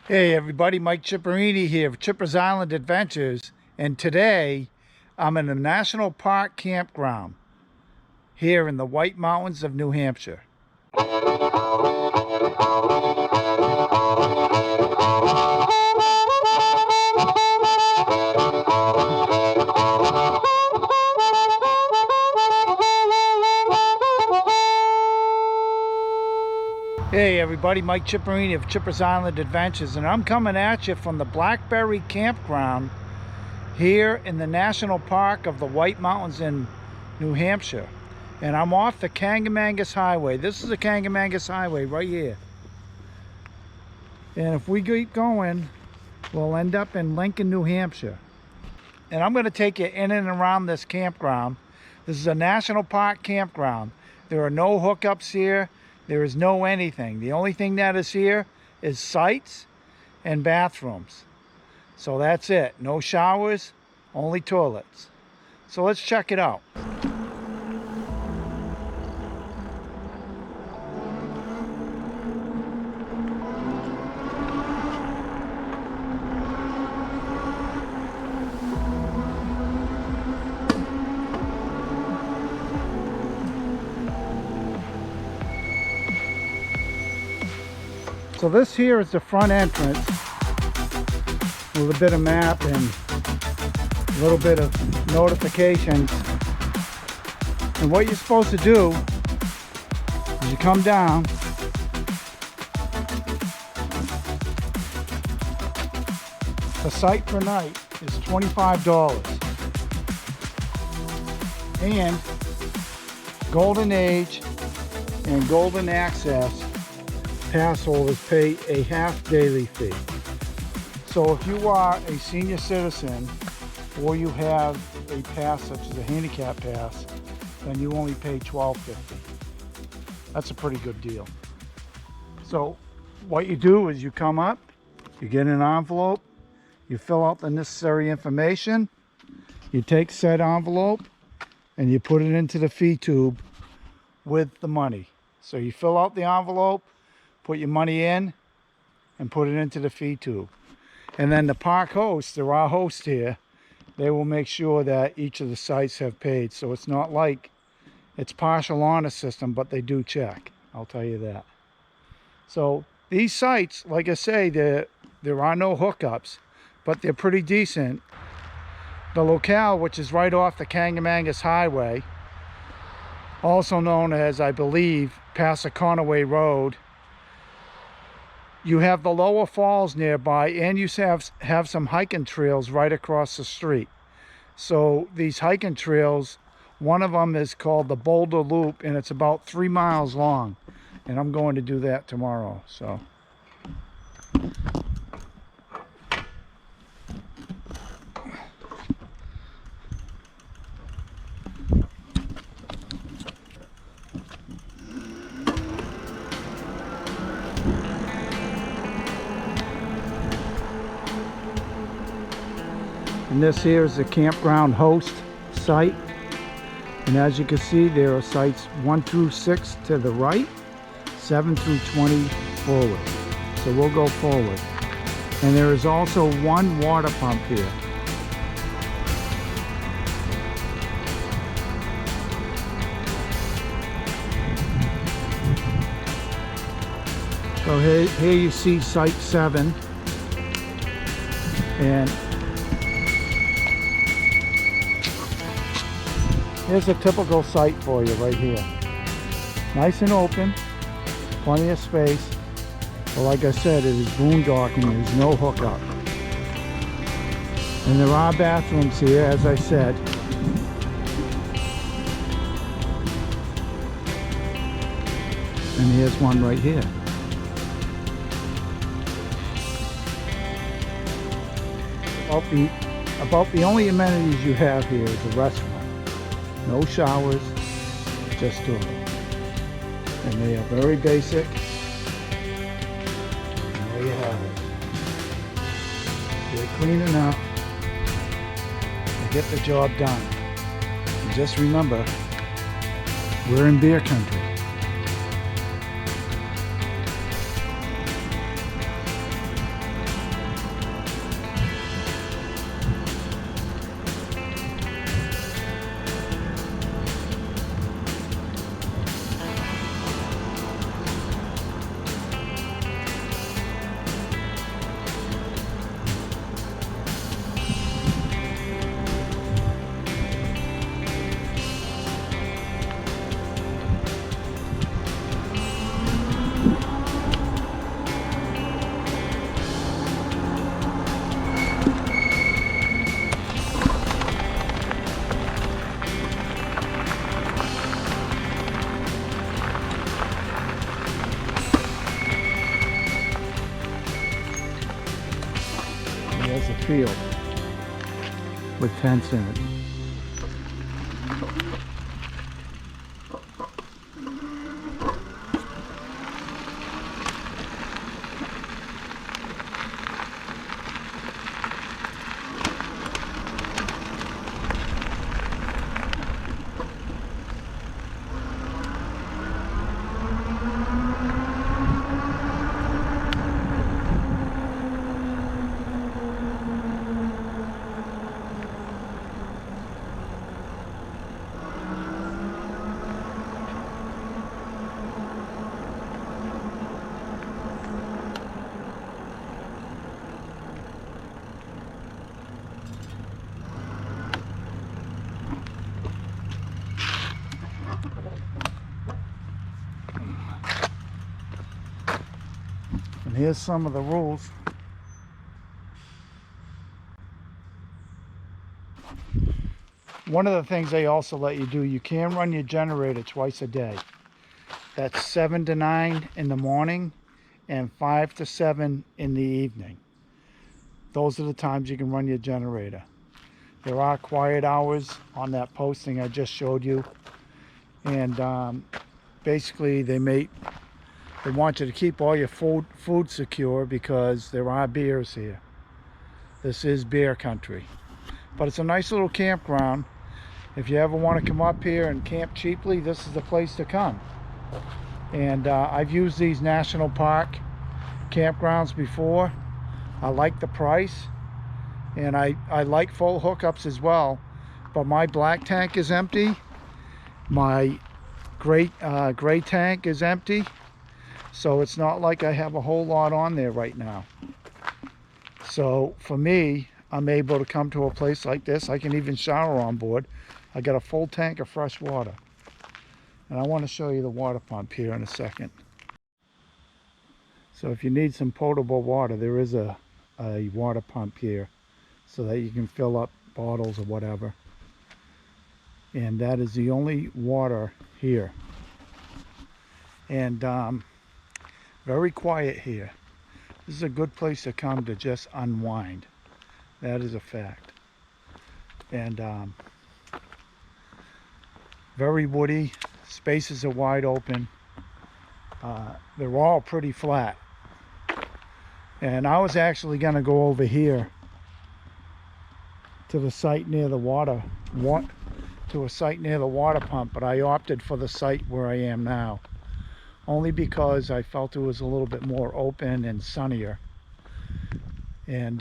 Hey everybody, Mike Chipperini here of Chipper's Island Adventures, and today I'm in a national park campground here in the White Mountains of New Hampshire. Hey everybody, Mike Chipperini of Chipper's Island Adventures, and I'm coming at you from the Blackberry Campground here in the National Park of the White Mountains in New Hampshire. And I'm off the Kancamagus Highway. This is the Kancamagus Highway right here. And if we keep going, we'll end up in Lincoln, New Hampshire. And I'm going to take you in and around this campground. This is a National Park campground. There are no hookups here. There is no anything. The only thing that is here is sites and bathrooms. So that's it. No showers, only toilets. So let's check it out. So this here is the front entrance with a bit of map and a little bit of notifications. And what you're supposed to do is you come down, the site per night is $25, and Golden Age and Golden Access pass holders pay a half daily fee. So if you are a senior citizen or you have a pass such as a handicap pass, then you only pay $12.50. That's a pretty good deal. So what you do is you come up, you get an envelope, you fill out the necessary information, you take said envelope and you put it into the fee tube with the money. So you fill out the envelope, put your money in, and put it into the fee tube. And then the park hosts, there are hosts here, they will make sure that each of the sites have paid. So it's not like it's partial honor system, but they do check. I'll tell you that. So these sites, like I say, there are no hookups, but they're pretty decent. The locale, which is right off the Kancamagus Highway, also known as, I believe, Passaconaway Road, you have the lower falls nearby, and you have some hiking trails right across the street. So these hiking trails, one of them is called the Boulder Loop, and it's about 3 miles long, and I'm going to do that tomorrow. So and this here is the campground host site, and as you can see, there are sites 1 through 6 to the right, 7 through 20 forward. So we'll go forward. And there is also one water pump here. So here you see site 7, and here's a typical site for you right here. Nice and open, plenty of space. But like I said, it is boondocking, there's no hookup. And there are bathrooms here, as I said. And here's one right here. About the only amenities you have here is a restaurant. No showers, just toilet. And they are very basic. And there you have it. They're clean enough to get the job done. And just remember, we're in beer country. There's a field with tents in it. And here's some of the rules. One of the things they also let you do, you can run your generator twice a day. That's 7 to 9 in the morning and 5 to 7 in the evening. Those are the times you can run your generator. There are quiet hours on that posting I just showed you. And basically they want you to keep all your food secure because there are bears here. This is bear country. But it's a nice little campground. If you ever want to come up here and camp cheaply, this is the place to come. And I've used these national park campgrounds before. I like the price, and I like full hookups as well. But my black tank is empty. My gray tank is empty. So it's not like I have a whole lot on there right now. So for me, I'm able to come to a place like this. I can even shower on board. I got a full tank of fresh water. And I want to show you the water pump here in a second. So if you need some potable water, there is a water pump here so that you can fill up bottles or whatever. And that is the only water here. And very quiet here. This is a good place to come to just unwind. That is a fact. And very woody. Spaces are wide open. They're all pretty flat. And I was actually going to go over here to the site near the water pump, but I opted for the site where I am now, only because I felt it was a little bit more open and sunnier. And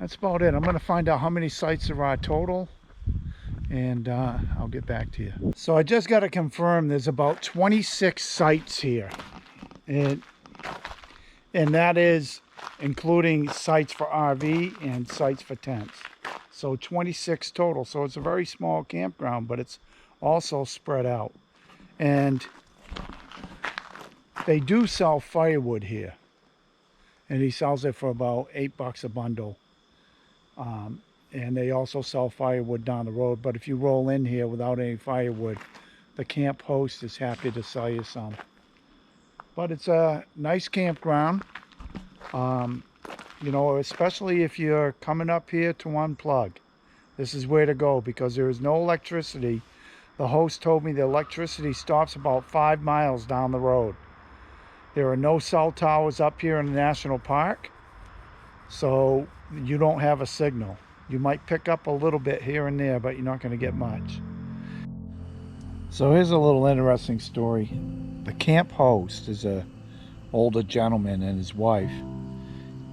that's about it. I'm going to find out how many sites there are total, and I'll get back to you. So I just got to confirm there's about 26 sites here, and that is including sites for RV and sites for tents. So 26 total. So it's a very small campground, but it's also spread out. And they do sell firewood here, and he sells it for about $8 a bundle. And they also sell firewood down the road, but if you roll in here without any firewood, the camp host is happy to sell you some. But it's a nice campground, you know, especially if you're coming up here to unplug. This is where to go because there is no electricity. The host told me the electricity stops about 5 miles down the road. There are no cell towers up here in the national park, so you don't have a signal. You might pick up a little bit here and there, but you're not going to get much. So here's a little interesting story. The camp host is a older gentleman and his wife,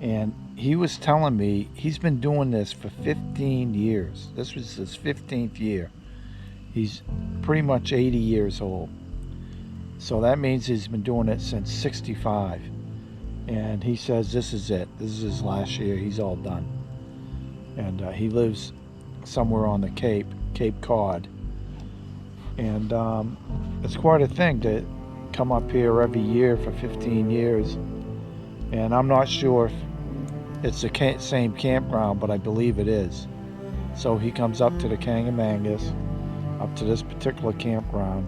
and he was telling me he's been doing this for 15 years. This was his 15th year. He's pretty much 80 years old. So that means he's been doing it since 65. And he says this is it. This is his last year. He's all done. And he lives somewhere on the Cape Cod. And it's quite a thing to come up here every year for 15 years. And I'm not sure if it's the same campground, but I believe it is. So he comes up to the Kancamagus, up to this particular campground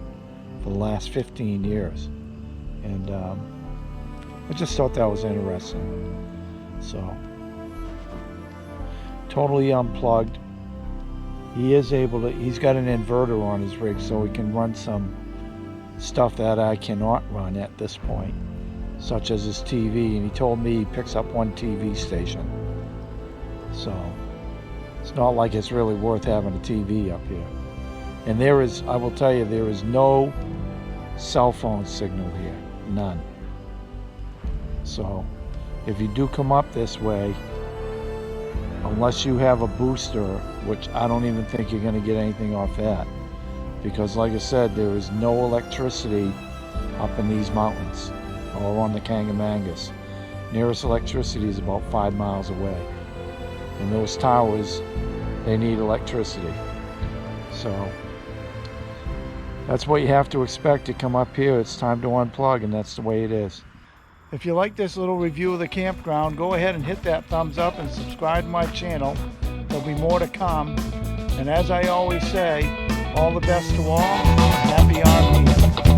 for the last 15 years. And I just thought that was interesting. So totally unplugged. He is able to, he's got an inverter on his rig, so he can run some stuff that I cannot run at this point, such as his TV, and he told me he picks up one TV station. So it's not like it's really worth having a TV up here. And there is, I will tell you, there is no cell phone signal here, none. So if you do come up this way, unless you have a booster, which I don't even think you're going to get anything off that, because like I said, there is no electricity up in these mountains or on the Kancamagus. Nearest electricity is about 5 miles away, and those towers, they need electricity. So that's what you have to expect to come up here. It's time to unplug, and that's the way it is. If you like this little review of the campground, go ahead and hit that thumbs up and subscribe to my channel. There'll be more to come. And as I always say, all the best to all. Happy RVing.